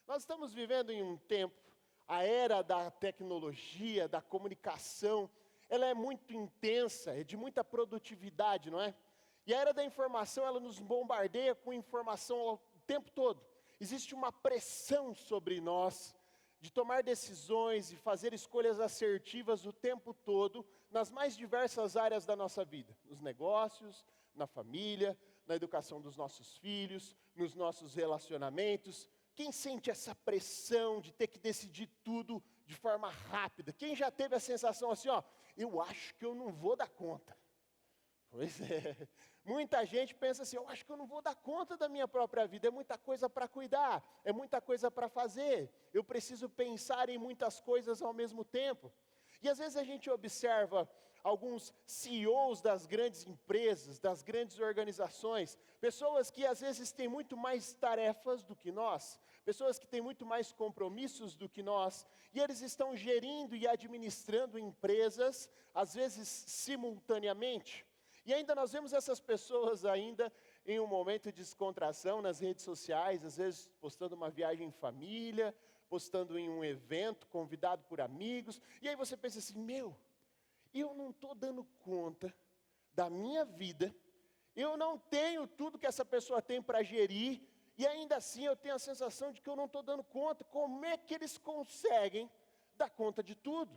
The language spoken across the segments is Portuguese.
Nós estamos vivendo em um tempo, a era da tecnologia, da comunicação, ela é muito intensa, é de muita produtividade, não é? E a era da informação, ela nos bombardeia com informação o tempo todo. Existe uma pressão sobre nós de tomar decisões e fazer escolhas assertivas o tempo todo, nas mais diversas áreas da nossa vida. Nos negócios, na família, na educação dos nossos filhos, nos nossos relacionamentos. Quem sente essa pressão de ter que decidir tudo de forma rápida? Quem já teve a sensação assim, eu acho que eu não vou dar conta. Pois é, muita gente pensa assim, eu acho que eu não vou dar conta da minha própria vida, é muita coisa para cuidar, é muita coisa para fazer, eu preciso pensar em muitas coisas ao mesmo tempo. E às vezes a gente observa alguns CEOs das grandes empresas, das grandes organizações, pessoas que às vezes têm muito mais tarefas do que nós, pessoas que têm muito mais compromissos do que nós, e eles estão gerindo e administrando empresas, às vezes simultaneamente. E ainda nós vemos essas pessoas ainda em um momento de descontração nas redes sociais, às vezes postando uma viagem em família, postando em um evento, convidado por amigos. E aí você pensa assim, eu não estou dando conta da minha vida, eu não tenho tudo que essa pessoa tem para gerir, e ainda assim eu tenho a sensação de que eu não estou dando conta. Como é que eles conseguem dar conta de tudo?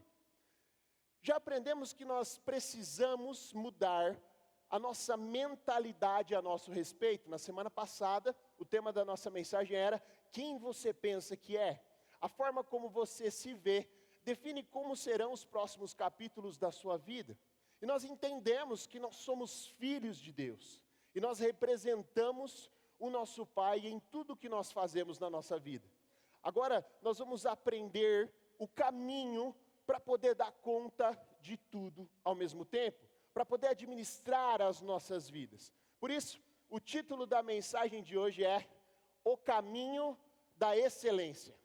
Já aprendemos que nós precisamos mudar a nossa mentalidade a nosso respeito. Na semana passada, o tema da nossa mensagem era quem você pensa que é. A forma como você se vê define como serão os próximos capítulos da sua vida. E nós entendemos que nós somos filhos de Deus. E nós representamos o nosso Pai em tudo que nós fazemos na nossa vida. Agora, nós vamos aprender o caminho para poder dar conta de tudo ao mesmo tempo, para poder administrar as nossas vidas. Por isso, o título da mensagem de hoje é O Caminho da Excelência.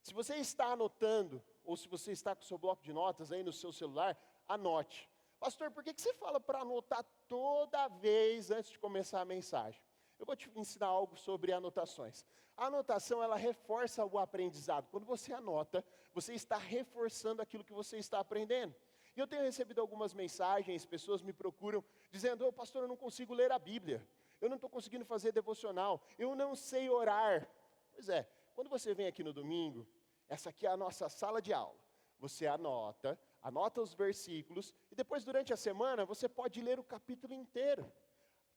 Se você está anotando, ou se você está com o seu bloco de notas aí no seu celular, anote. Pastor, por que você fala para anotar toda vez antes de começar a mensagem? Eu vou te ensinar algo sobre anotações. A anotação, ela reforça o aprendizado. Quando você anota, você está reforçando aquilo que você está aprendendo. E eu tenho recebido algumas mensagens, pessoas me procuram, dizendo, pastor, eu não consigo ler a Bíblia. Eu não estou conseguindo fazer devocional. Eu não sei orar. Pois é, quando você vem aqui no domingo, essa aqui é a nossa sala de aula. Você anota os versículos, e depois durante a semana, você pode ler o capítulo inteiro.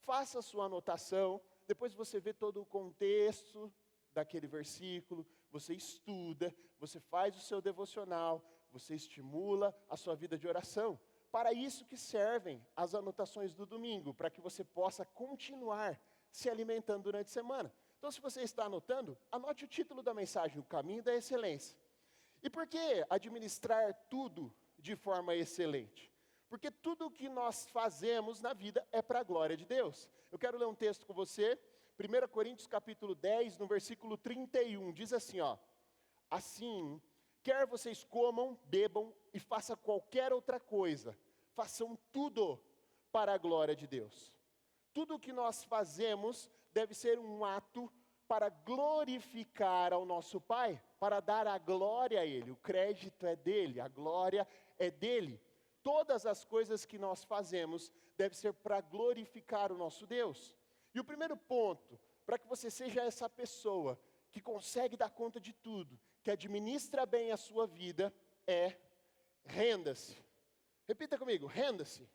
Faça a sua anotação, depois você vê todo o contexto daquele versículo, você estuda, você faz o seu devocional, você estimula a sua vida de oração. Para isso que servem as anotações do domingo, para que você possa continuar se alimentando durante a semana. Então, se você está anotando, anote o título da mensagem, O Caminho da Excelência. E por que administrar tudo de forma excelente? Porque tudo o que nós fazemos na vida é para a glória de Deus. Eu quero ler um texto com você, 1 Coríntios capítulo 10, no versículo 31, diz assim, assim, quer vocês comam, bebam e façam qualquer outra coisa, façam tudo para a glória de Deus. Tudo o que nós fazemos deve ser um ato para glorificar ao nosso Pai, para dar a glória a Ele. O crédito é dele, a glória é dele. Todas as coisas que nós fazemos devem ser para glorificar o nosso Deus. E o primeiro ponto, para que você seja essa pessoa que consegue dar conta de tudo, que administra bem a sua vida, é renda-se. Repita comigo, renda-se.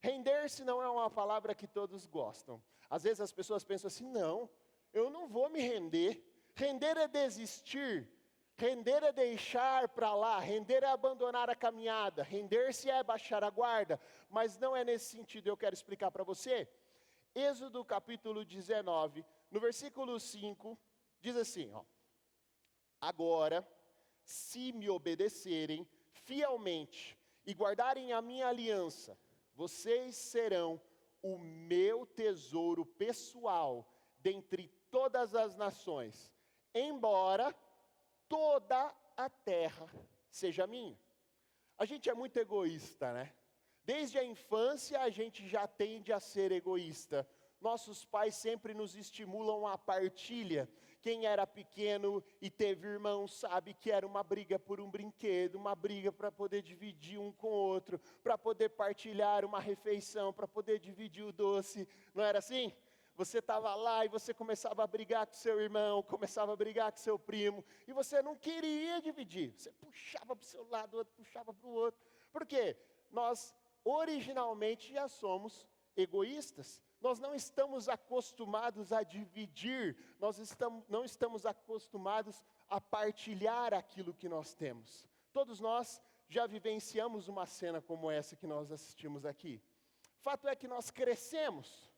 Render-se não é uma palavra que todos gostam. Às vezes as pessoas pensam assim, não, eu não vou me render. Render é desistir. Render é deixar para lá, render é abandonar a caminhada, render-se é baixar a guarda, mas não é nesse sentido, eu quero explicar para você. Êxodo capítulo 19, no versículo 5, diz assim, agora, se me obedecerem fielmente e guardarem a minha aliança, vocês serão o meu tesouro pessoal dentre todas as nações, embora toda a terra seja minha. A gente é muito egoísta, né? Desde a infância a gente já tende a ser egoísta. Nossos pais sempre nos estimulam à partilha. Quem era pequeno e teve irmão sabe que era uma briga por um brinquedo, uma briga para poder dividir um com o outro, para poder partilhar uma refeição, para poder dividir o doce. Não era assim? Você estava lá e você começava a brigar com seu irmão, começava a brigar com seu primo, e você não queria dividir. Você puxava para o seu lado, o outro puxava para o outro. Por quê? Nós originalmente já somos egoístas. Nós não estamos acostumados a dividir, não estamos acostumados a partilhar aquilo que nós temos. Todos nós já vivenciamos uma cena como essa que nós assistimos aqui. Fato é que nós crescemos,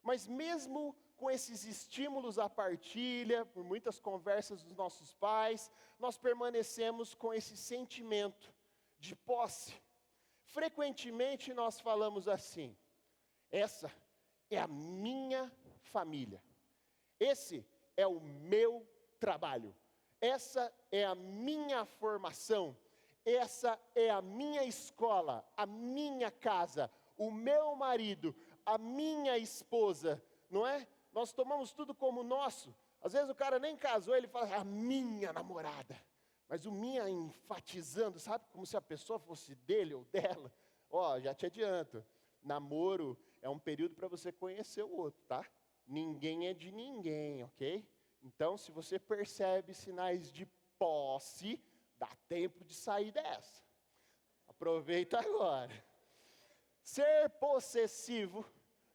mas mesmo com esses estímulos à partilha, por muitas conversas dos nossos pais, nós permanecemos com esse sentimento de posse. Frequentemente nós falamos assim: essa é a minha família, esse é o meu trabalho, essa é a minha formação, essa é a minha escola, a minha casa, o meu marido, a minha esposa, não é? Nós tomamos tudo como nosso. Às vezes o cara nem casou, ele fala, a minha namorada. Mas o minha enfatizando, sabe? Como se a pessoa fosse dele ou dela. Ó, já te adianto, namoro é um período para você conhecer o outro, tá? Ninguém é de ninguém, ok? Então, se você percebe sinais de posse, dá tempo de sair dessa. Aproveita agora. Ser possessivo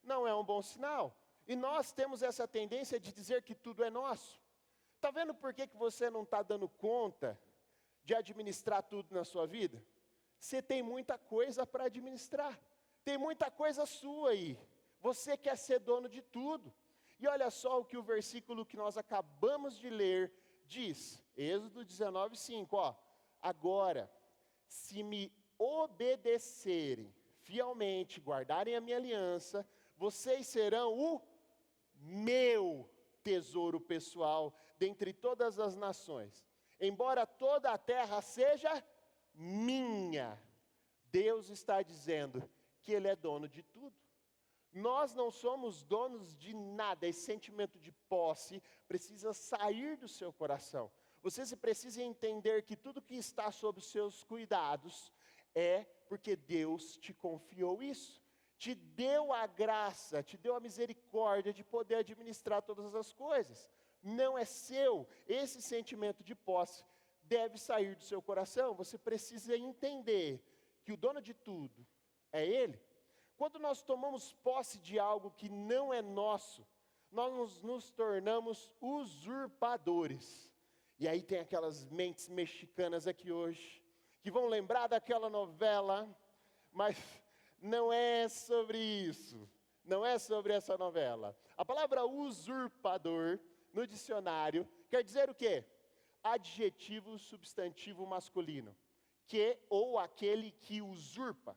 não é um bom sinal. E nós temos essa tendência de dizer que tudo é nosso. Está vendo por que você não está dando conta de administrar tudo na sua vida? Você tem muita coisa para administrar. Tem muita coisa sua aí. Você quer ser dono de tudo. E olha só o que o versículo que nós acabamos de ler diz. Êxodo 19:5, ó. Agora, se me obedecerem fielmente, guardarem a minha aliança, vocês serão o meu tesouro pessoal dentre todas as nações. Embora toda a terra seja minha, Deus está dizendo que Ele é dono de tudo. Nós não somos donos de nada. Esse sentimento de posse precisa sair do seu coração. Você precisa entender que tudo que está sob os seus cuidados é porque Deus te confiou isso. Te deu a graça, te deu a misericórdia de poder administrar todas as coisas. Não é seu. Esse sentimento de posse deve sair do seu coração. Você precisa entender que o dono de tudo é Ele. Quando nós tomamos posse de algo que não é nosso, nós nos tornamos usurpadores. E aí tem aquelas mentes mexicanas aqui hoje, que vão lembrar daquela novela, mas não é sobre isso, não é sobre essa novela. A palavra usurpador, no dicionário, quer dizer o quê? Adjetivo substantivo masculino, que ou aquele que usurpa,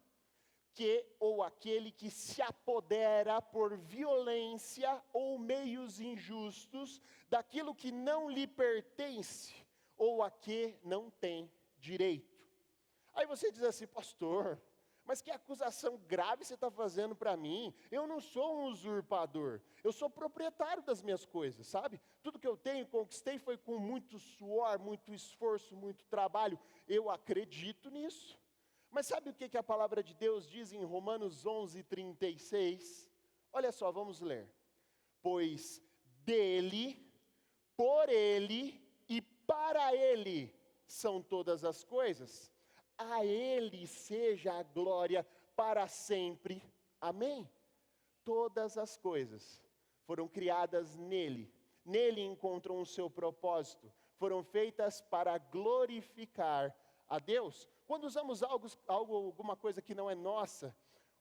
que ou aquele que se apodera por violência ou meios injustos daquilo que não lhe pertence ou a que não tem direito. Aí você diz assim, pastor, mas que acusação grave você está fazendo para mim? Eu não sou um usurpador, eu sou proprietário das minhas coisas, sabe? Tudo que eu tenho, conquistei foi com muito suor, muito esforço, muito trabalho. Eu acredito nisso. Mas sabe o que a palavra de Deus diz em Romanos 11:36? Olha só, vamos ler. Pois dele, por ele e para ele são todas as coisas. A ele seja a glória para sempre. Amém? Todas as coisas foram criadas nele. Nele encontram o seu propósito. Foram feitas para glorificar a Deus. Quando usamos alguma coisa que não é nossa,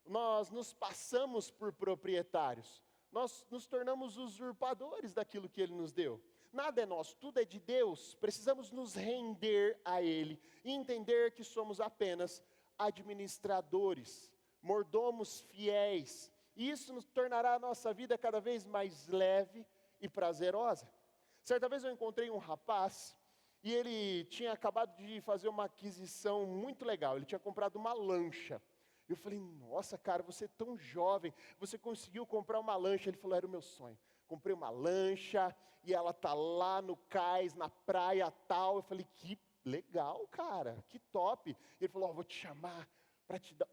nós nos passamos por proprietários. Nós nos tornamos usurpadores daquilo que Ele nos deu. Nada é nosso, tudo é de Deus. Precisamos nos render a Ele e entender que somos apenas administradores, mordomos fiéis. E isso nos tornará a nossa vida cada vez mais leve e prazerosa. Certa vez eu encontrei um rapaz e ele tinha acabado de fazer uma aquisição muito legal. Ele tinha comprado uma lancha. Eu falei, nossa cara, você é tão jovem, você conseguiu comprar uma lancha. Ele falou, era o meu sonho. comprei uma lancha, e ela tá lá no cais, na praia tal. Eu falei, que legal, cara, que top. Ele falou, vou te chamar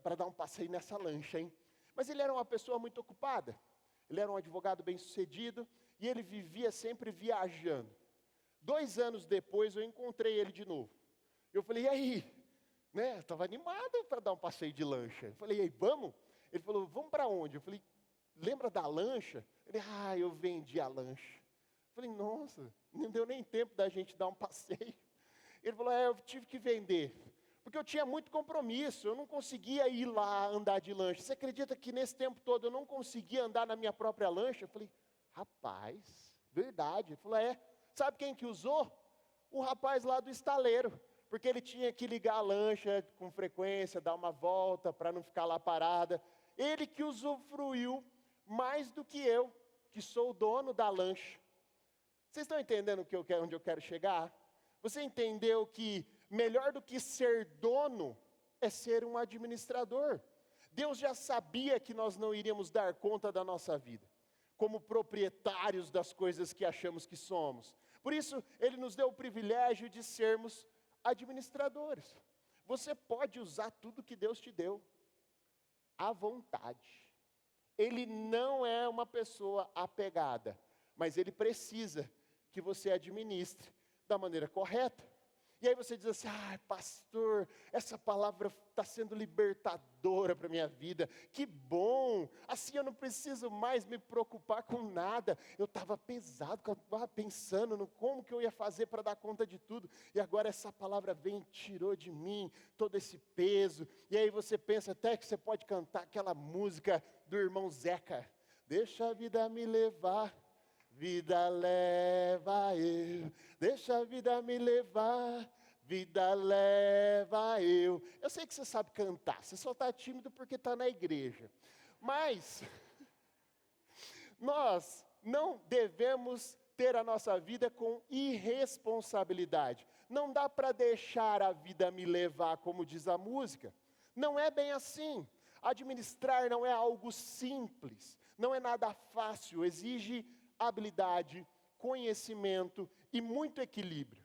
para dar um passeio nessa lancha, hein? Mas ele era uma pessoa muito ocupada, ele era um advogado bem-sucedido, e ele vivia sempre viajando. 2 anos depois eu encontrei ele de novo. Eu falei, e aí? Né? Estava animado para dar um passeio de lancha. Eu falei, e aí, vamos? Ele falou, vamos para onde? Eu falei, lembra da lancha? Ele, eu vendi a lancha. Eu falei, nossa, não deu nem tempo da gente dar um passeio. Ele falou, eu tive que vender, porque eu tinha muito compromisso, eu não conseguia ir lá andar de lancha. Você acredita que nesse tempo todo eu não conseguia andar na minha própria lancha? Eu falei, rapaz, verdade. Ele falou, sabe quem que usou? O rapaz lá do estaleiro, porque ele tinha que ligar a lancha com frequência, dar uma volta para não ficar lá parada. Ele que usufruiu mais do que eu, que sou o dono da lancha. Vocês estão entendendo onde eu quero chegar? Você entendeu que melhor do que ser dono é ser um administrador. Deus já sabia que nós não iríamos dar conta da nossa vida, como proprietários das coisas que achamos que somos. Por isso, Ele nos deu o privilégio de sermos administradores. Você pode usar tudo que Deus te deu, à vontade. Ele não é uma pessoa apegada, mas Ele precisa que você administre da maneira correta. E aí você diz assim, pastor, essa palavra está sendo libertadora para a minha vida, que bom, assim eu não preciso mais me preocupar com nada. Eu estava pesado, eu estava pensando no como que eu ia fazer para dar conta de tudo, e agora essa palavra vem e tirou de mim todo esse peso. E aí você pensa até que você pode cantar aquela música do irmão Zeca, deixa a vida me levar, vida leva eu, deixa a vida me levar, vida leva eu. Eu sei que você sabe cantar, você só está tímido porque está na igreja. Mas, nós não devemos ter a nossa vida com irresponsabilidade. Não dá para deixar a vida me levar, como diz a música. Não é bem assim. Administrar não é algo simples, não é nada fácil, exige habilidade, conhecimento e muito equilíbrio.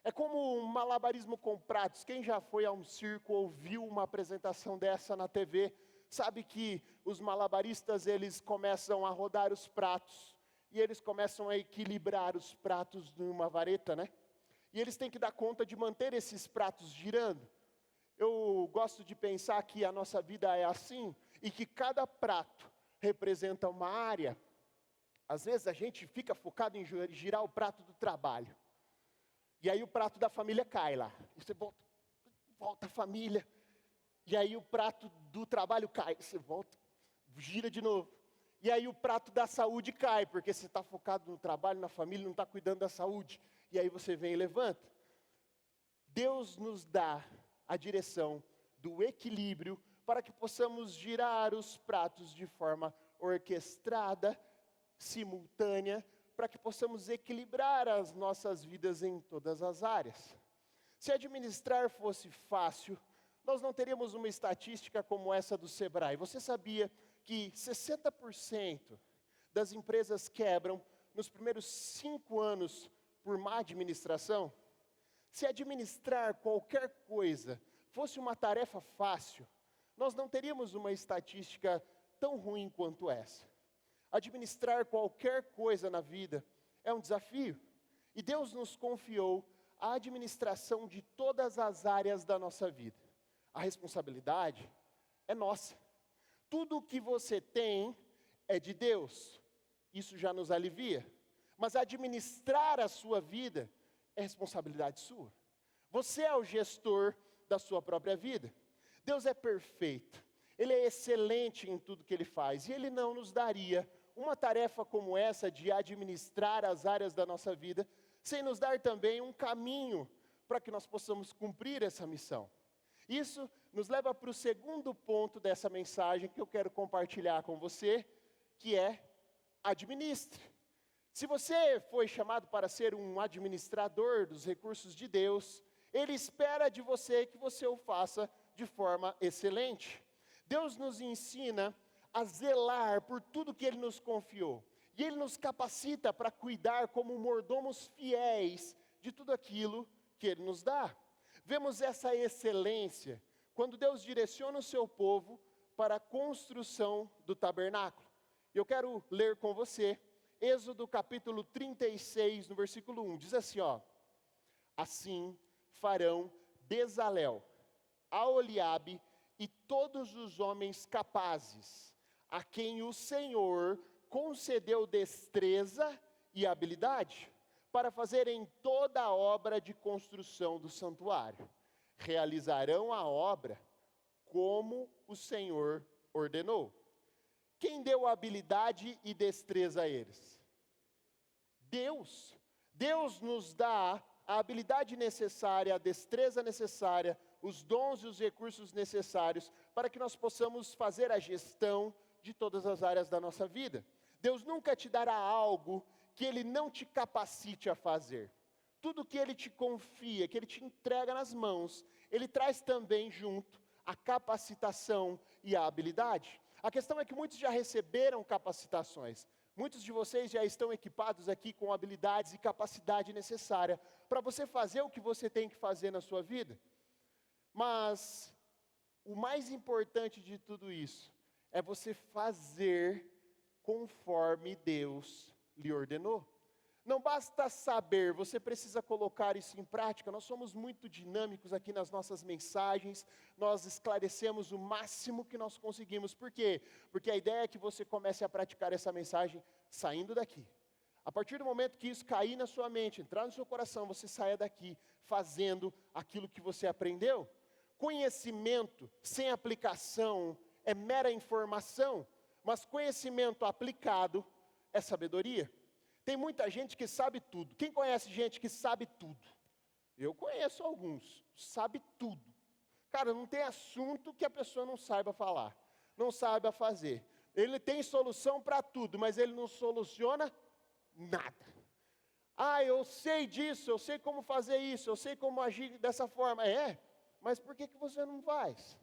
É como um malabarismo com pratos. Quem já foi a um circo ou viu uma apresentação dessa na TV, sabe que os malabaristas, eles começam a rodar os pratos, e eles começam a equilibrar os pratos numa vareta, né? E eles têm que dar conta de manter esses pratos girando. Eu gosto de pensar que a nossa vida é assim, e que cada prato representa uma área. Às vezes a gente fica focado em girar o prato do trabalho. E aí o prato da família cai lá. E você volta a família. E aí o prato do trabalho cai. Você volta, gira de novo. E aí o prato da saúde cai, porque você está focado no trabalho, na família, não está cuidando da saúde. E aí você vem e levanta. Deus nos dá a direção do equilíbrio para que possamos girar os pratos de forma orquestrada, simultânea, para que possamos equilibrar as nossas vidas em todas as áreas. Se administrar fosse fácil, nós não teríamos uma estatística como essa do Sebrae. Você sabia que 60% das empresas quebram nos primeiros 5 anos por má administração? Se administrar qualquer coisa fosse uma tarefa fácil, nós não teríamos uma estatística tão ruim quanto essa. Administrar qualquer coisa na vida é um desafio. E Deus nos confiou a administração de todas as áreas da nossa vida. A responsabilidade é nossa. Tudo o que você tem é de Deus. Isso já nos alivia. Mas administrar a sua vida é responsabilidade sua. Você é o gestor da sua própria vida. Deus é perfeito. Ele é excelente em tudo que Ele faz. E Ele não nos daria uma tarefa como essa de administrar as áreas da nossa vida, sem nos dar também um caminho para que nós possamos cumprir essa missão. Isso nos leva para o segundo ponto dessa mensagem que eu quero compartilhar com você, que é administre. Se você foi chamado para ser um administrador dos recursos de Deus, Ele espera de você que você o faça de forma excelente. Deus nos ensina a zelar por tudo que Ele nos confiou. E Ele nos capacita para cuidar como mordomos fiéis de tudo aquilo que Ele nos dá. Vemos essa excelência quando Deus direciona o seu povo para a construção do tabernáculo. Eu quero ler com você, Êxodo capítulo 36, no versículo 1, diz assim, assim farão Bezalel, Aholiabe e todos os homens capazes, a quem o Senhor concedeu destreza e habilidade, para fazerem toda a obra de construção do santuário. Realizarão a obra como o Senhor ordenou. Quem deu habilidade e destreza a eles? Deus. Deus nos dá a habilidade necessária, a destreza necessária, os dons e os recursos necessários para que nós possamos fazer a gestão de todas as áreas da nossa vida. Deus nunca te dará algo que Ele não te capacite a fazer. Tudo que Ele te confia, que Ele te entrega nas mãos, Ele traz também junto a capacitação e a habilidade. A questão é que muitos já receberam capacitações. Muitos de vocês já estão equipados aqui com habilidades e capacidade necessária para você fazer o que você tem que fazer na sua vida. Mas o mais importante de tudo isso é você fazer conforme Deus lhe ordenou. Não basta saber, você precisa colocar isso em prática. Nós somos muito dinâmicos aqui nas nossas mensagens, nós esclarecemos o máximo que nós conseguimos. Por quê? Porque a ideia é que você comece a praticar essa mensagem saindo daqui. A partir do momento que isso cair na sua mente, entrar no seu coração, você saia daqui fazendo aquilo que você aprendeu. Conhecimento sem aplicação é mera informação, mas conhecimento aplicado é sabedoria. Tem muita gente que sabe tudo. Quem conhece gente que sabe tudo? Eu conheço alguns, sabe tudo. Cara, não tem assunto que a pessoa não saiba falar, não saiba fazer. Ele tem solução para tudo, mas ele não soluciona nada. Eu sei disso, eu sei como fazer isso, eu sei como agir dessa forma. Mas por que você não faz?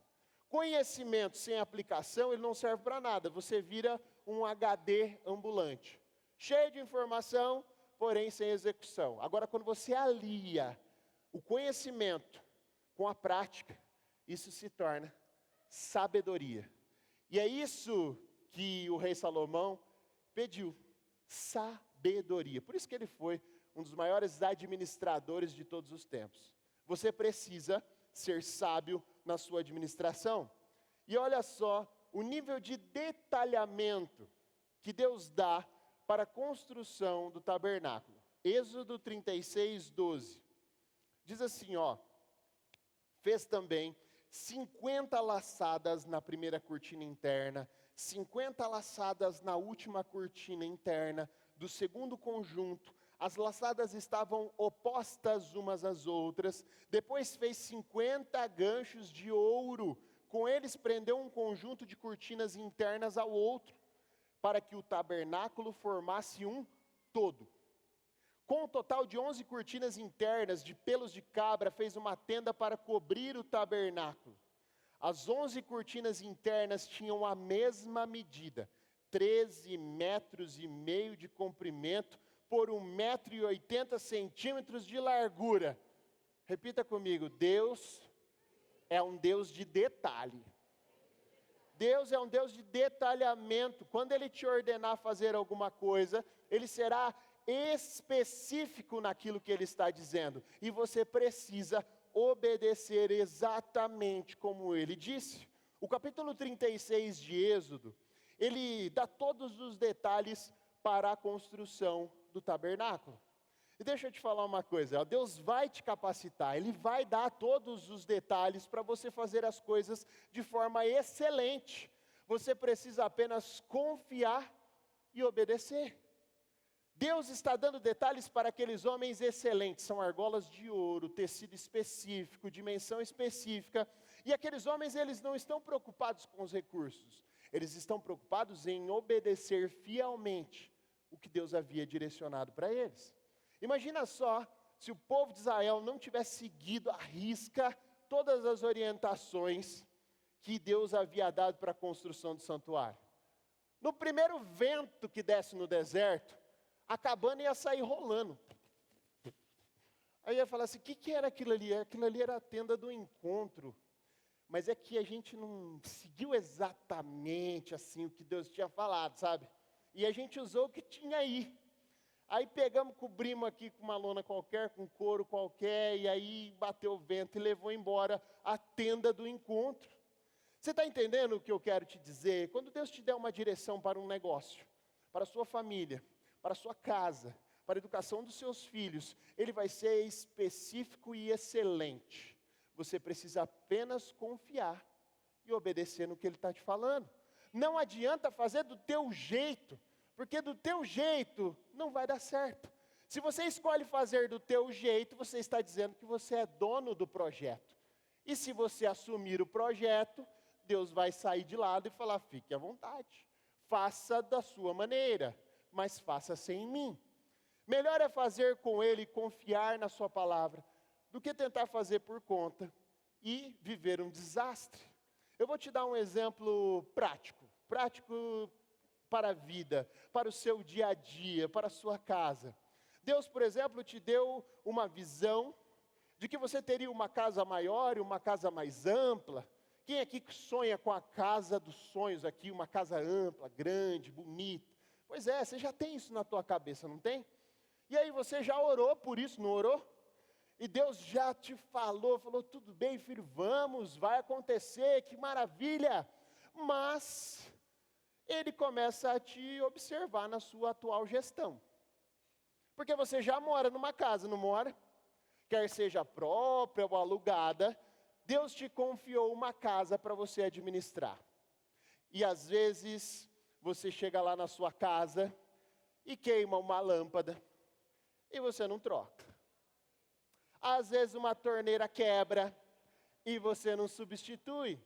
Conhecimento sem aplicação, ele não serve para nada. Você vira um HD ambulante. Cheio de informação, porém sem execução. Agora, quando você alia o conhecimento com a prática, isso se torna sabedoria. E é isso que o rei Salomão pediu, sabedoria. Por isso que ele foi um dos maiores administradores de todos os tempos. Você precisa ser sábio na sua administração. E olha só o nível de detalhamento que Deus dá para a construção do tabernáculo. Êxodo 36, 12. Diz assim, fez também 50 laçadas na primeira cortina interna, 50 laçadas na última cortina interna do segundo conjunto. As laçadas estavam opostas umas às outras. Depois fez 50 ganchos de ouro. Com eles prendeu um conjunto de cortinas internas ao outro, para que o tabernáculo formasse um todo. Com um total de 11 cortinas internas de pelos de cabra, fez uma tenda para cobrir o tabernáculo. As 11 cortinas internas tinham a mesma medida, 13,5 metros de comprimento, por 1,80 metros de largura. Repita comigo, Deus é um Deus de detalhe. Deus é um Deus de detalhamento. Quando Ele te ordenar fazer alguma coisa, Ele será específico naquilo que Ele está dizendo. E você precisa obedecer exatamente como Ele disse. O capítulo 36 de Êxodo, ele dá todos os detalhes para a construção do tabernáculo. E deixa eu te falar uma coisa, Deus vai te capacitar, Ele vai dar todos os detalhes para você fazer as coisas de forma excelente. Você precisa apenas confiar e obedecer. Deus está dando detalhes para aqueles homens excelentes, são argolas de ouro, tecido específico, dimensão específica. E aqueles homens, eles não estão preocupados com os recursos, eles estão preocupados em obedecer fielmente o que Deus havia direcionado para eles. Imagina só, se o povo de Israel não tivesse seguido à risca todas as orientações que Deus havia dado para a construção do santuário. No primeiro vento que desce no deserto, a cabana ia sair rolando. Aí ia falar assim, o que era aquilo ali? Aquilo ali era a tenda do encontro. Mas é que a gente não seguiu exatamente assim o que Deus tinha falado, sabe? E a gente usou o que tinha aí. Aí pegamos, cobrimos aqui com uma lona qualquer, com couro qualquer, e aí bateu o vento e levou embora a tenda do encontro. Você está entendendo o que eu quero te dizer? Quando Deus te der uma direção para um negócio, para a sua família, para a sua casa, para a educação dos seus filhos, Ele vai ser específico e excelente. Você precisa apenas confiar e obedecer no que Ele está te falando. Não adianta fazer do teu jeito, porque do teu jeito não vai dar certo. Se você escolhe fazer do teu jeito, você está dizendo que você é dono do projeto. E se você assumir o projeto, Deus vai sair de lado e falar, fique à vontade. Faça da sua maneira, mas faça sem mim. Melhor é fazer com Ele e confiar na sua palavra, do que tentar fazer por conta e viver um desastre. Eu vou te dar um exemplo prático para a vida, para o seu dia a dia, para a sua casa. Deus, por exemplo, te deu uma visão de que você teria uma casa maior e uma casa mais ampla. Quem aqui sonha com a casa dos sonhos aqui, uma casa ampla, grande, bonita? Pois é, você já tem isso na tua cabeça, não tem? E aí você já orou por isso, não orou? E Deus já te falou, tudo bem filho, vamos, vai acontecer, que maravilha. Mas Ele começa a te observar na sua atual gestão. Porque você já mora numa casa, não mora? Quer seja própria ou alugada, Deus te confiou uma casa para você administrar. E às vezes, você chega lá na sua casa e queima uma lâmpada e você não troca. Às vezes uma torneira quebra e você não substitui.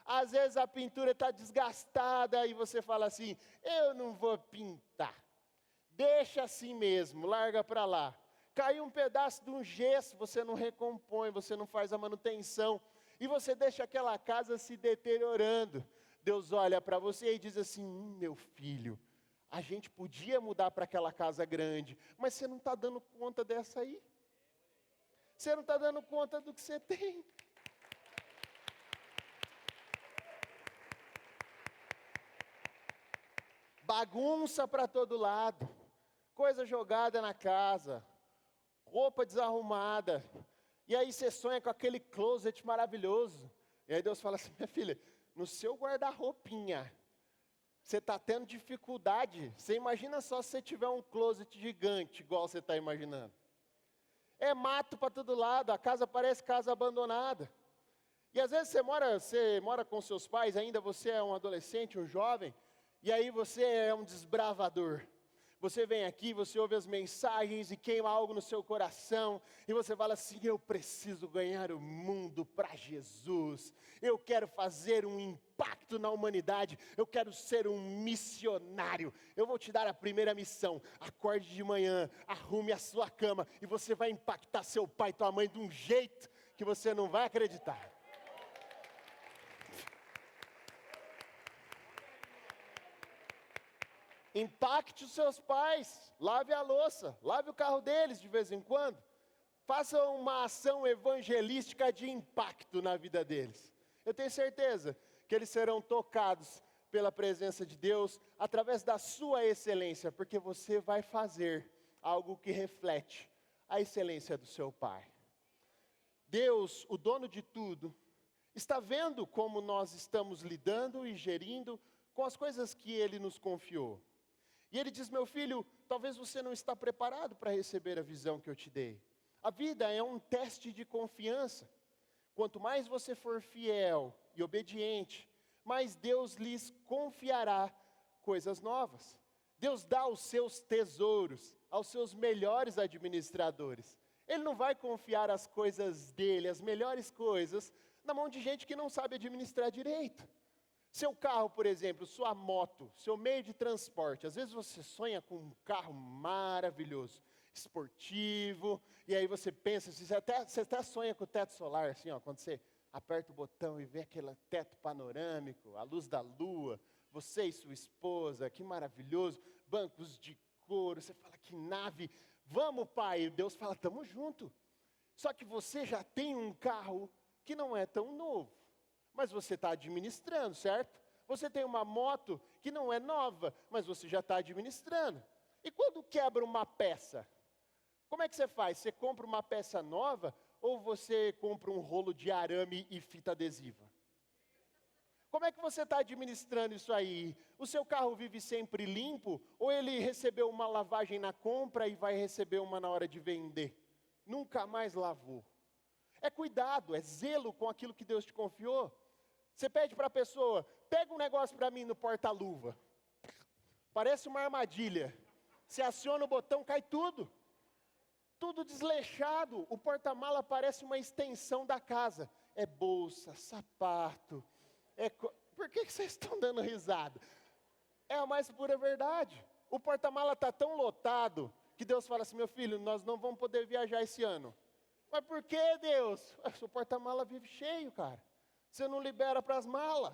Às vezes a pintura está desgastada e você fala assim, eu não vou pintar. Deixa assim mesmo, larga para lá. Caiu um pedaço de um gesso, você não recompõe, você não faz a manutenção. E você deixa aquela casa se deteriorando. Deus olha para você e diz assim, meu filho, a gente podia mudar para aquela casa grande, mas você não está dando conta dessa aí. Você não está dando conta do que você tem. Bagunça para todo lado, coisa jogada na casa, roupa desarrumada, e aí você sonha com aquele closet maravilhoso, e aí Deus fala assim, minha filha, no seu guarda-roupinha, você está tendo dificuldade, você imagina só se você tiver um closet gigante, igual você está imaginando. É mato para todo lado, a casa parece casa abandonada. E às vezes você mora com seus pais ainda, você é um adolescente, um jovem, e aí você é um desbravador. Você vem aqui, você ouve as mensagens e queima algo no seu coração. E você fala assim, eu preciso ganhar o mundo para Jesus. Eu quero fazer um impacto na humanidade. Eu quero ser um missionário. Eu vou te dar a primeira missão. Acorde de manhã, arrume a sua cama. E você vai impactar seu pai e tua mãe de um jeito que você não vai acreditar. Impacte os seus pais, lave a louça, lave o carro deles de vez em quando. Faça uma ação evangelística de impacto na vida deles. Eu tenho certeza que eles serão tocados pela presença de Deus através da sua excelência, porque você vai fazer algo que reflete a excelência do seu Pai. Deus, o dono de tudo, está vendo como nós estamos lidando e gerindo com as coisas que Ele nos confiou. E Ele diz, meu filho, talvez você não está preparado para receber a visão que eu te dei. A vida é um teste de confiança. Quanto mais você for fiel e obediente, mais Deus lhes confiará coisas novas. Deus dá os seus tesouros aos seus melhores administradores. Ele não vai confiar as coisas dele, as melhores coisas, na mão de gente que não sabe administrar direito. Seu carro, por exemplo, sua moto, seu meio de transporte. Às vezes você sonha com um carro maravilhoso, esportivo, e aí você pensa, você até sonha com o teto solar, assim, ó, quando você aperta o botão e vê aquele teto panorâmico, a luz da lua, Você e sua esposa, que maravilhoso, bancos de couro, você fala, que nave, vamos pai, e Deus fala, estamos junto. Só que você já tem um carro que não é tão novo, mas você está administrando, certo? Você tem uma moto que não é nova, mas você já está administrando. E quando quebra uma peça, como é que você faz? Você compra uma peça nova ou você compra um rolo de arame e fita adesiva? Como é que você está administrando isso aí? O seu carro vive sempre limpo ou ele recebeu uma lavagem na compra e vai receber uma na hora de vender? Nunca mais lavou. É cuidado, é zelo com aquilo que Deus te confiou. Você pede para a pessoa, pega um negócio para mim no porta-luva. Parece uma armadilha. Você aciona o botão, cai tudo. Tudo desleixado. O porta-mala parece uma extensão da casa. É bolsa, sapato. Por que vocês estão dando risada? É a mais pura verdade. O porta-mala está tão lotado que Deus fala assim, meu filho, nós não vamos poder viajar esse ano. Mas por que, Deus? O porta-mala vive cheio, cara. Você não libera para as malas.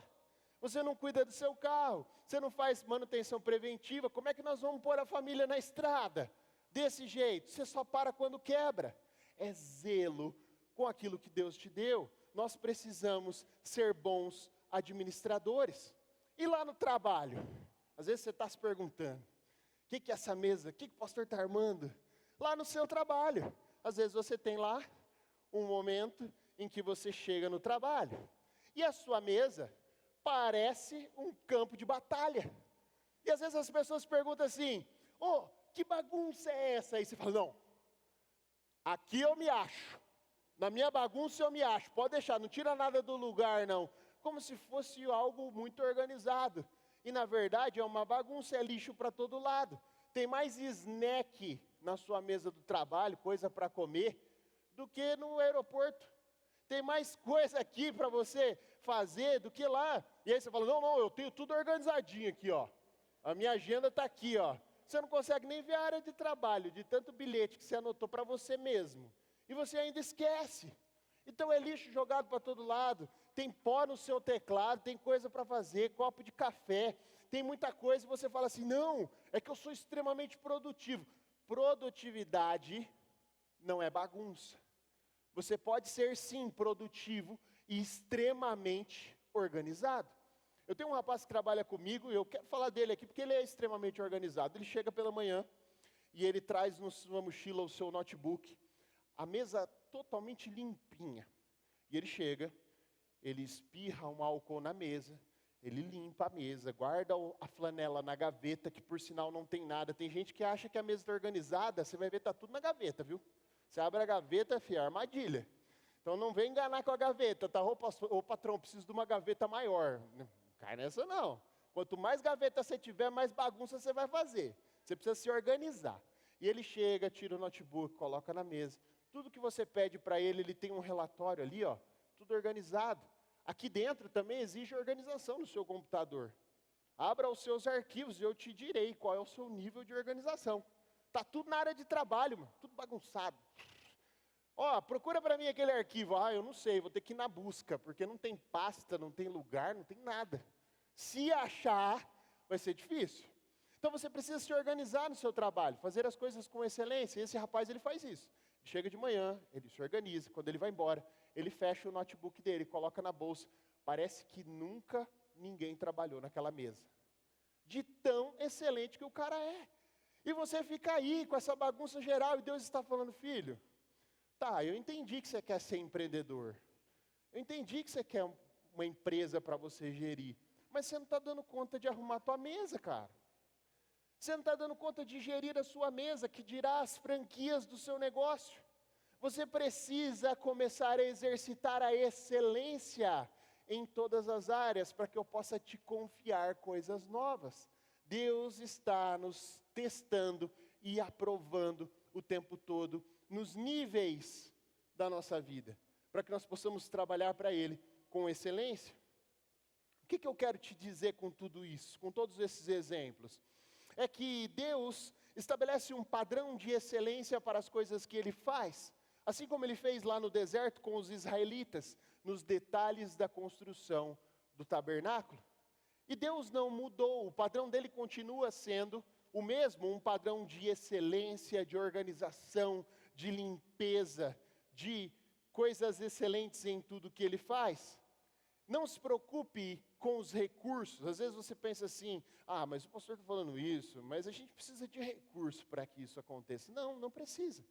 Você não cuida do seu carro. Você não faz manutenção preventiva. Como é que nós vamos pôr a família na estrada? Desse jeito. Você só para quando quebra. É zelo com aquilo que Deus te deu. Nós precisamos ser bons administradores. E lá no trabalho? Às vezes você está se perguntando, o que é essa mesa? O que o pastor está armando? Lá no seu trabalho. Às vezes você tem lá um momento em que você chega no trabalho. E a sua mesa parece um campo de batalha. E às vezes as pessoas perguntam assim, que bagunça é essa aí? Você fala, não, aqui eu me acho. Na minha bagunça eu me acho. Pode deixar, não tira nada do lugar não. Como se fosse algo muito organizado. E na verdade é uma bagunça, é lixo para todo lado. Tem mais snack na sua mesa do trabalho, coisa para comer, do que no aeroporto. Tem mais coisa aqui para você fazer do que lá. E aí você fala, não, eu tenho tudo organizadinho aqui, ó. A minha agenda está aqui, ó. Você não consegue nem ver a área de trabalho, de tanto bilhete que você anotou para você mesmo. E você ainda esquece. Então é lixo jogado para todo lado. Tem pó no seu teclado, tem coisa para fazer, copo de café. Tem muita coisa e você fala assim, não, é que eu sou extremamente produtivo. Produtividade não é bagunça. Você pode ser sim produtivo e extremamente organizado. Eu tenho um rapaz que trabalha comigo e eu quero falar dele aqui porque ele é extremamente organizado. Ele chega pela manhã e ele traz na sua mochila o seu notebook, a mesa totalmente limpinha. E ele chega, ele espirra um álcool na mesa, ele limpa a mesa, guarda a flanela na gaveta, que por sinal não tem nada. Tem gente que acha que a mesa está organizada, você vai ver, está tudo na gaveta, viu? Você abre a gaveta, é armadilha. Então não vem enganar com a gaveta, tá? Ô patrão, preciso de uma gaveta maior. Não cai nessa não. Quanto mais gaveta você tiver, mais bagunça você vai fazer. Você precisa se organizar. E ele chega, tira o notebook, coloca na mesa. Tudo que você pede para ele, ele tem um relatório ali, ó, tudo organizado. Aqui dentro também exige organização no seu computador. Abra os seus arquivos e eu te direi qual é o seu nível de organização. Está tudo na área de trabalho, mano, tudo bagunçado. Procura para mim aquele arquivo. Eu não sei, vou ter que ir na busca, porque não tem pasta, não tem lugar, não tem nada. Se achar, vai ser difícil. Então você precisa se organizar no seu trabalho, fazer as coisas com excelência. E esse rapaz, ele faz isso. Ele chega de manhã, ele se organiza, quando ele vai embora, ele fecha o notebook dele, coloca na bolsa. Parece que nunca ninguém trabalhou naquela mesa. De tão excelente que o cara é. E você fica aí com essa bagunça geral e Deus está falando, filho, tá, eu entendi que você quer ser empreendedor. Eu entendi que você quer uma empresa para você gerir. Mas você não está dando conta de arrumar a tua mesa, cara. Você não está dando conta de gerir a sua mesa, que dirá as franquias do seu negócio. Você precisa começar a exercitar a excelência em todas as áreas, para que eu possa te confiar coisas novas. Deus está nos testando e aprovando o tempo todo, nos níveis da nossa vida, para que nós possamos trabalhar para Ele com excelência. O que eu quero te dizer com tudo isso, com todos esses exemplos? É que Deus estabelece um padrão de excelência para as coisas que Ele faz, assim como Ele fez lá no deserto com os israelitas, nos detalhes da construção do tabernáculo. E Deus não mudou, o padrão dele continua sendo o mesmo, um padrão de excelência, de organização, de limpeza, de coisas excelentes em tudo que ele faz. Não se preocupe com os recursos. Às vezes você pensa assim, mas o pastor está falando isso, mas a gente precisa de recurso para que isso aconteça. Não, não precisa.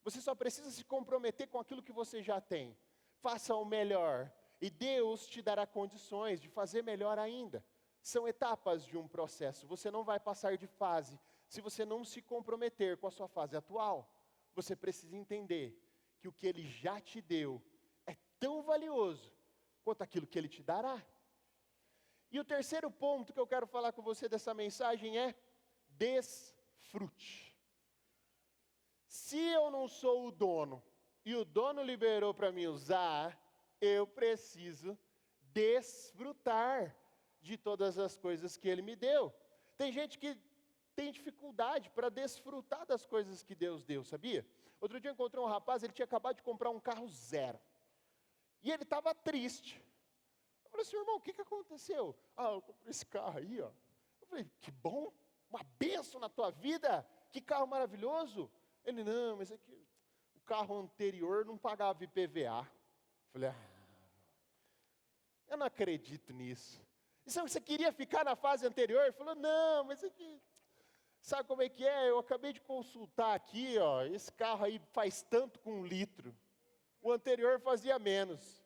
Você só precisa se comprometer com aquilo que você já tem. Faça o melhor, e Deus te dará condições de fazer melhor ainda. São etapas de um processo. Você não vai passar de fase se você não se comprometer com a sua fase atual. Você precisa entender que o que Ele já te deu é tão valioso quanto aquilo que Ele te dará. E o terceiro ponto que eu quero falar com você dessa mensagem é: desfrute. Se eu não sou o dono, e o dono liberou para mim usar, eu preciso desfrutar de todas as coisas que Ele me deu. Tem gente que tem dificuldade para desfrutar das coisas que Deus deu, sabia? Outro dia eu encontrei um rapaz, ele tinha acabado de comprar um carro zero. E ele estava triste. Eu falei assim, irmão, o que aconteceu? Eu comprei esse carro aí, ó. Eu falei, que bom, uma bênção na tua vida, que carro maravilhoso. Ele, não, mas é que o carro anterior não pagava IPVA. Eu falei, eu não acredito nisso. E sabe, você queria ficar na fase anterior? Ele falou, não, mas é que, sabe como é que é? Eu acabei de consultar aqui, ó, esse carro aí faz tanto com 1 litro. O anterior fazia menos.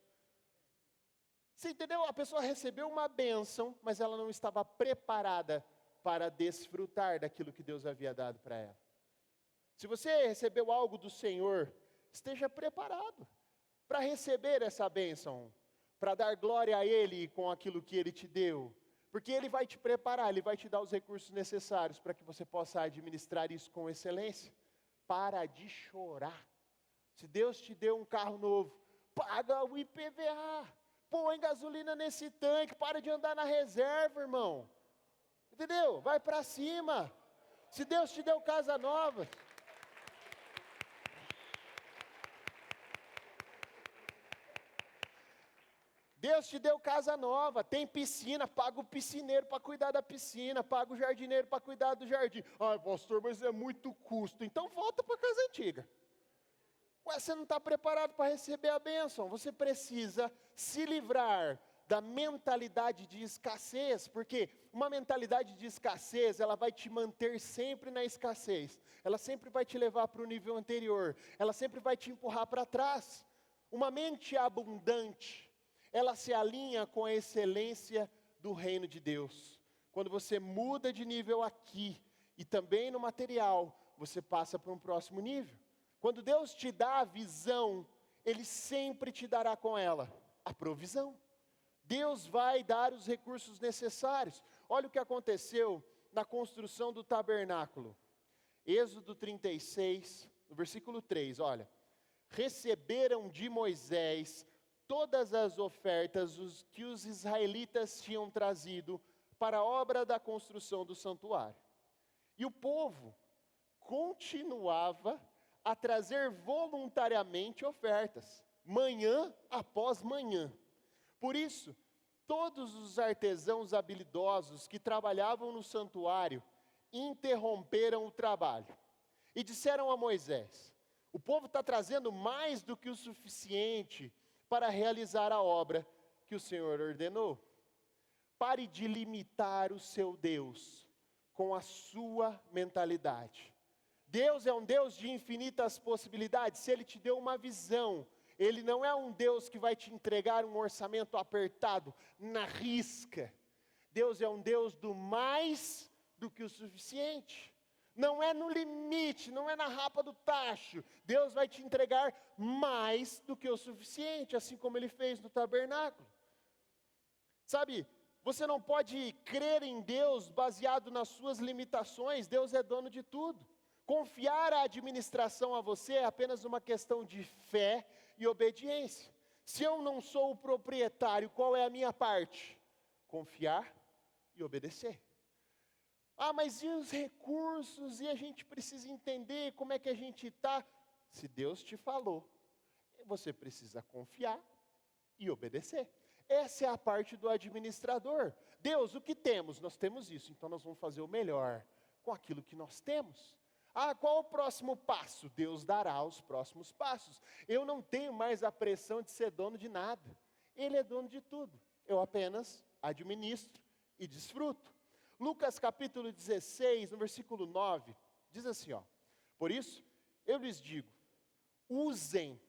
Você entendeu? A pessoa recebeu uma bênção, mas ela não estava preparada para desfrutar daquilo que Deus havia dado para ela. Se você recebeu algo do Senhor, esteja preparado para receber essa bênção, para dar glória a Ele com aquilo que Ele te deu, porque Ele vai te preparar, Ele vai te dar os recursos necessários para que você possa administrar isso com excelência. Para de chorar. Se Deus te deu um carro novo, paga o IPVA, põe gasolina nesse tanque, para de andar na reserva, irmão. Entendeu? Vai para cima. Se Deus te deu casa nova, Deus te deu casa nova, tem piscina, paga o piscineiro para cuidar da piscina, paga o jardineiro para cuidar do jardim. Pastor, mas é muito custo. Então volta para a casa antiga. Você não está preparado para receber a bênção. Você precisa se livrar da mentalidade de escassez, porque uma mentalidade de escassez, ela vai te manter sempre na escassez. Ela sempre vai te levar para o nível anterior. Ela sempre vai te empurrar para trás. Uma mente abundante, ela se alinha com a excelência do reino de Deus. Quando você muda de nível aqui, e também no material, você passa para um próximo nível. Quando Deus te dá a visão, Ele sempre te dará com ela a provisão. Deus vai dar os recursos necessários. Olha o que aconteceu na construção do tabernáculo. Êxodo 36, no versículo 3, olha. Receberam de Moisés todas as ofertas que os israelitas tinham trazido para a obra da construção do santuário. E o povo continuava a trazer voluntariamente ofertas, manhã após manhã. Por isso, todos os artesãos habilidosos que trabalhavam no santuário interromperam o trabalho e disseram a Moisés: o povo está trazendo mais do que o suficiente para realizar a obra que o Senhor ordenou. Pare de limitar o seu Deus com a sua mentalidade. Deus é um Deus de infinitas possibilidades. Se Ele te deu uma visão, Ele não é um Deus que vai te entregar um orçamento apertado, na risca. Deus é um Deus do mais do que o suficiente. Não é no limite, não é na rapa do tacho. Deus vai te entregar mais do que o suficiente, assim como Ele fez no tabernáculo. Sabe, você não pode crer em Deus baseado nas suas limitações. Deus é dono de tudo. Confiar a administração a você é apenas uma questão de fé e obediência. Se eu não sou o proprietário, qual é a minha parte? Confiar e obedecer. Mas e os recursos? E a gente precisa entender como é que a gente está. Se Deus te falou, você precisa confiar e obedecer. Essa é a parte do administrador. Deus, o que temos? Nós temos isso, então nós vamos fazer o melhor com aquilo que nós temos. Ah, qual o próximo passo? Deus dará os próximos passos. Eu não tenho mais a pressão de ser dono de nada. Ele é dono de tudo. Eu apenas administro e desfruto. Lucas capítulo 16, no versículo 9, diz assim, ó: por isso, eu lhes digo, usem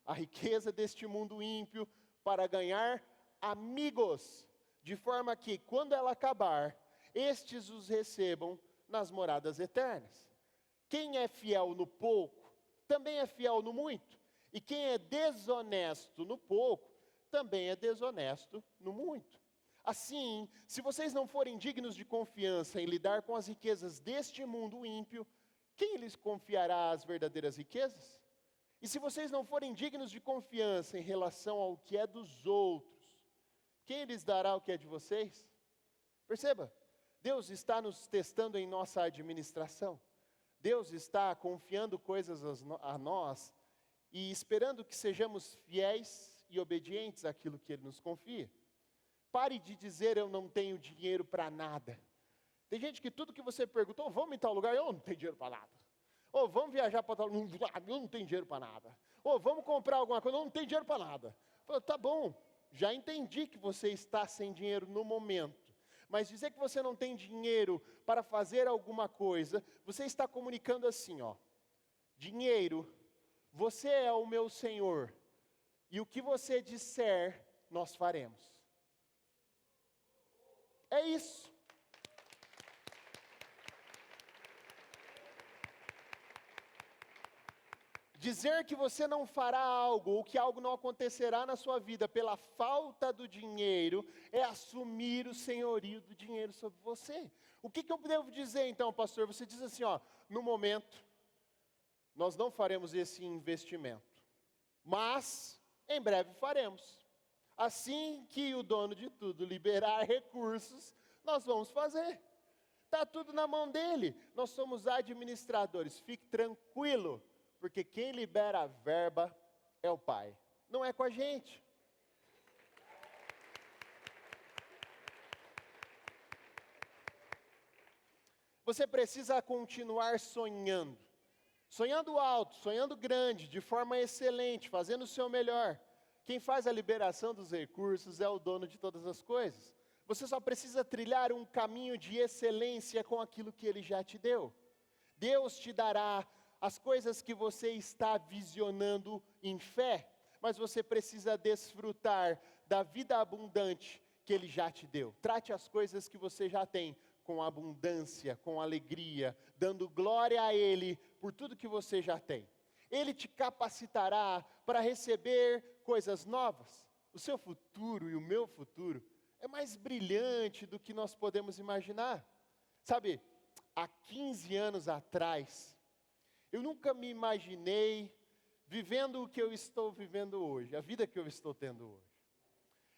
a riqueza deste mundo ímpio para ganhar amigos, de forma que, quando ela acabar, estes os recebam nas moradas eternas. Quem é fiel no pouco, também é fiel no muito. E quem é desonesto no pouco, também é desonesto no muito. Assim, se vocês não forem dignos de confiança em lidar com as riquezas deste mundo ímpio, quem lhes confiará as verdadeiras riquezas? E se vocês não forem dignos de confiança em relação ao que é dos outros, quem lhes dará o que é de vocês? Perceba, Deus está nos testando em nossa administração. Deus está confiando coisas a nós e esperando que sejamos fiéis e obedientes àquilo que Ele nos confia. Pare de dizer, eu não tenho dinheiro para nada. Tem gente que tudo que você perguntou, oh, vamos em tal lugar, eu não tenho dinheiro para nada. Ou vamos viajar para tal lugar, eu não tenho dinheiro para nada. Ou vamos comprar alguma coisa, eu não tenho dinheiro para nada. Falo, tá bom, já entendi que você está sem dinheiro no momento. Mas dizer que você não tem dinheiro para fazer alguma coisa, você está comunicando assim, ó: dinheiro, você é o meu Senhor, e o que você disser, nós faremos. É isso. Dizer que você não fará algo, ou que algo não acontecerá na sua vida pela falta do dinheiro, é assumir o senhorio do dinheiro sobre você. O que eu devo dizer então, pastor? Você diz assim, ó: no momento, nós não faremos esse investimento, mas em breve faremos. Assim que o dono de tudo liberar recursos, nós vamos fazer. Está tudo na mão dele. Nós somos administradores, fique tranquilo. Porque quem libera a verba é o Pai, não é com a gente. Você precisa continuar sonhando. Sonhando alto, sonhando grande, de forma excelente, fazendo o seu melhor. Quem faz a liberação dos recursos é o dono de todas as coisas. Você só precisa trilhar um caminho de excelência com aquilo que Ele já te deu. Deus te dará as coisas que você está visionando em fé, mas você precisa desfrutar da vida abundante que Ele já te deu. Trate as coisas que você já tem com abundância, com alegria, dando glória a Ele por tudo que você já tem. Ele te capacitará para receber coisas novas. O seu futuro e o meu futuro é mais brilhante do que nós podemos imaginar. Sabe, há 15 anos atrás, eu nunca me imaginei vivendo o que eu estou vivendo hoje, a vida que eu estou tendo hoje.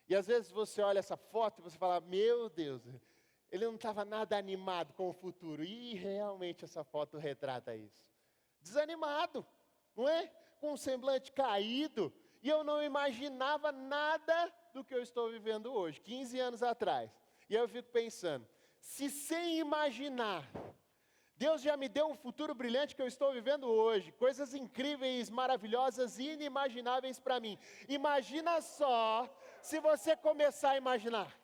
E às vezes você olha essa foto e você fala, meu Deus, ele não estava nada animado com o futuro. E realmente essa foto retrata isso. Desanimado, não é? Com um semblante caído. E eu não imaginava nada do que eu estou vivendo hoje, 15 anos atrás. E aí eu fico pensando, se sem imaginar, Deus já me deu um futuro brilhante que eu estou vivendo hoje, coisas incríveis, maravilhosas e inimagináveis para mim. Imagina só se você começar a imaginar.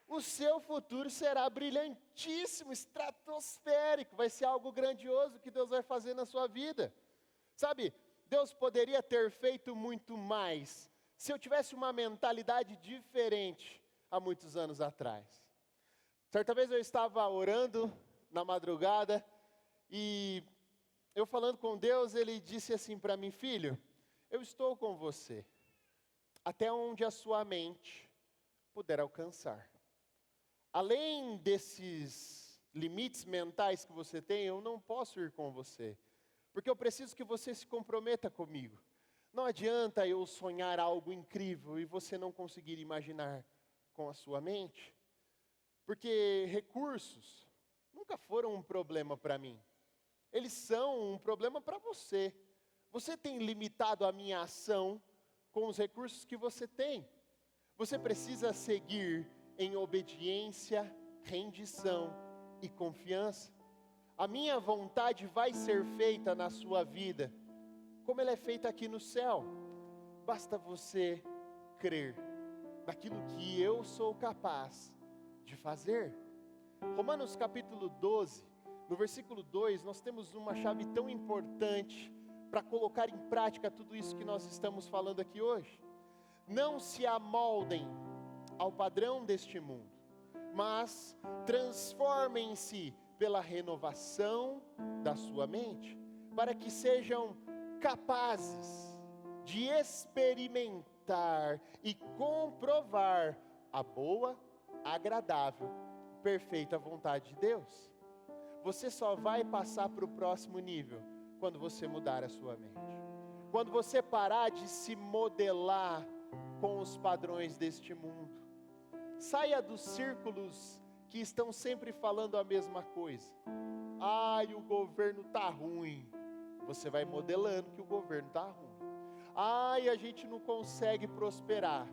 O seu futuro será brilhantíssimo, estratosférico, vai ser algo grandioso que Deus vai fazer na sua vida. Sabe, Deus poderia ter feito muito mais se eu tivesse uma mentalidade diferente há muitos anos atrás. Certa vez eu estava orando na madrugada e eu falando com Deus, Ele disse assim para mim, filho, eu estou com você, até onde a sua mente puder alcançar. Além desses limites mentais que você tem, eu não posso ir com você, porque eu preciso que você se comprometa comigo. Não adianta eu sonhar algo incrível e você não conseguir imaginar com a sua mente, porque recursos nunca foram um problema para mim. eles são um problema para você. Você tem limitado a minha ação com os recursos que você tem. Você precisa seguir em obediência, rendição e confiança. A minha vontade vai ser feita na sua vida, como ela é feita aqui no céu. Basta você crer naquilo que eu sou capaz de fazer. Romanos capítulo 12, no versículo 2, nós temos uma chave tão importante para colocar em prática tudo isso que nós estamos falando aqui hoje. Não se amoldem ao padrão deste mundo, mas transformem-se pela renovação da sua mente, para que sejam capazes de experimentar e comprovar a boa, agradável, perfeita vontade de Deus. Você só vai passar para o próximo nível quando você mudar a sua mente. Quando você parar de se modelar com os padrões deste mundo. Saia dos círculos que estão sempre falando a mesma coisa. Ai, o governo está ruim. Você vai modelando que o governo está ruim. Ai, a gente não consegue prosperar.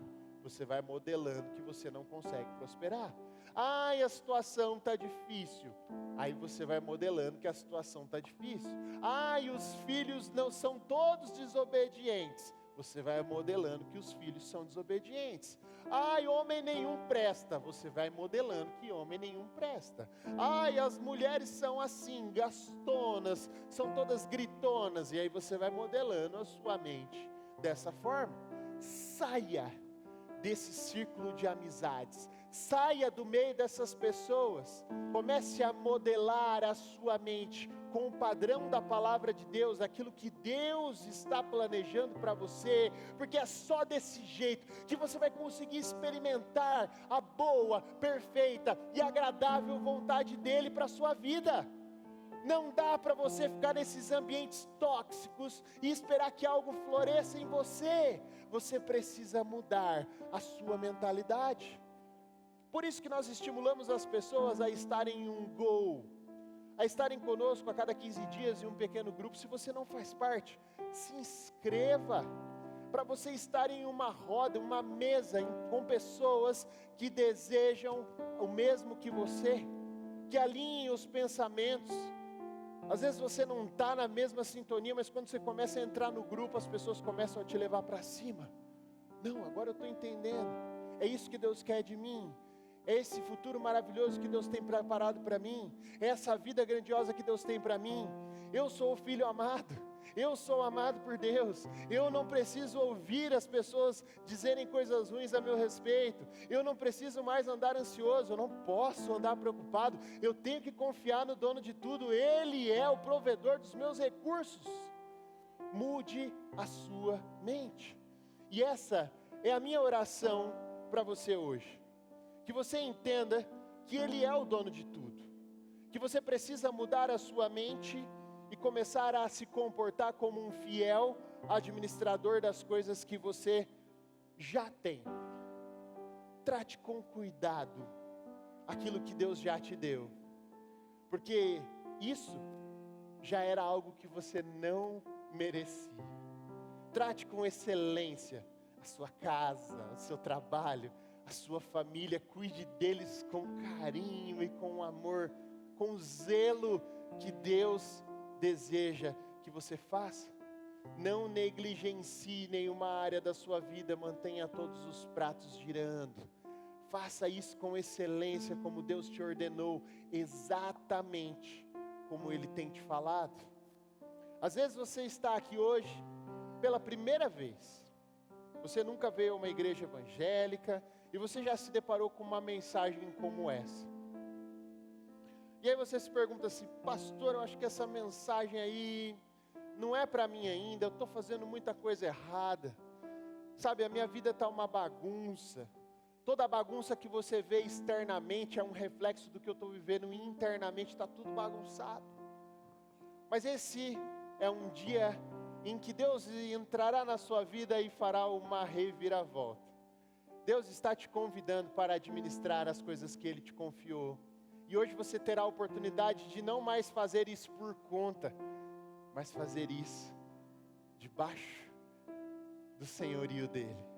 Você vai modelando que você não consegue prosperar. Ai, a situação está difícil. Aí você vai modelando que a situação está difícil. Ai, os filhos não são todos desobedientes. Você vai modelando que os filhos são desobedientes. Ai, homem nenhum presta. Você vai modelando que homem nenhum presta. Ai, as mulheres são assim, gastonas, são todas gritonas. E aí você vai modelando a sua mente dessa forma. Saia desse círculo de amizades. Saia do meio dessas pessoas. Comece a modelar a sua mente com o padrão da palavra de Deus, aquilo que Deus está planejando para você, porque é só desse jeito que você vai conseguir experimentar a boa, perfeita e agradável vontade dEle para a sua vida. Não dá para você ficar nesses ambientes tóxicos e esperar que algo floresça em você. Você precisa mudar a sua mentalidade. Por isso que nós estimulamos as pessoas a estarem em um Go, a estarem conosco a cada 15 dias em um pequeno grupo. Se você não faz parte, se inscreva, para você estar em uma roda, uma mesa com pessoas que desejam o mesmo que você, que alinhem os pensamentos. Às vezes você não está na mesma sintonia, mas quando você começa a entrar no grupo, as pessoas começam a te levar para cima. Não, agora eu estou entendendo, é isso que Deus quer de mim. É esse futuro maravilhoso que Deus tem preparado para mim. É essa vida grandiosa que Deus tem para mim. Eu sou o filho amado. Eu sou amado por Deus. Eu não preciso ouvir as pessoas dizerem coisas ruins a meu respeito. Eu não preciso mais andar ansioso. Eu não posso andar preocupado. Eu tenho que confiar no dono de tudo. Ele é o provedor dos meus recursos. Mude a sua mente. E essa é a minha oração para você hoje. Que você entenda que Ele é o dono de tudo, que você precisa mudar a sua mente e começar a se comportar como um fiel administrador das coisas que você já tem. Trate com cuidado aquilo que Deus já te deu, porque isso já era algo que você não merecia. Trate com excelência a sua casa, o seu trabalho, a sua família. Cuide deles com carinho e com amor, com zelo que Deus deseja que você faça. Não negligencie nenhuma área da sua vida, mantenha todos os pratos girando. Faça isso com excelência, como Deus te ordenou, exatamente como Ele tem te falado. Às vezes você está aqui hoje pela primeira vez. Você nunca veio a uma igreja evangélica e você já se deparou com uma mensagem como essa. E aí você se pergunta assim: pastor, eu acho que essa mensagem aí não é para mim ainda, eu estou fazendo muita coisa errada. Sabe, a minha vida está uma bagunça. Toda a bagunça que você vê externamente é um reflexo do que eu estou vivendo internamente, está tudo bagunçado. Mas esse é um dia em que Deus entrará na sua vida e fará uma reviravolta. Deus está te convidando para administrar as coisas que Ele te confiou. E hoje você terá a oportunidade de não mais fazer isso por conta, mas fazer isso debaixo do senhorio dEle.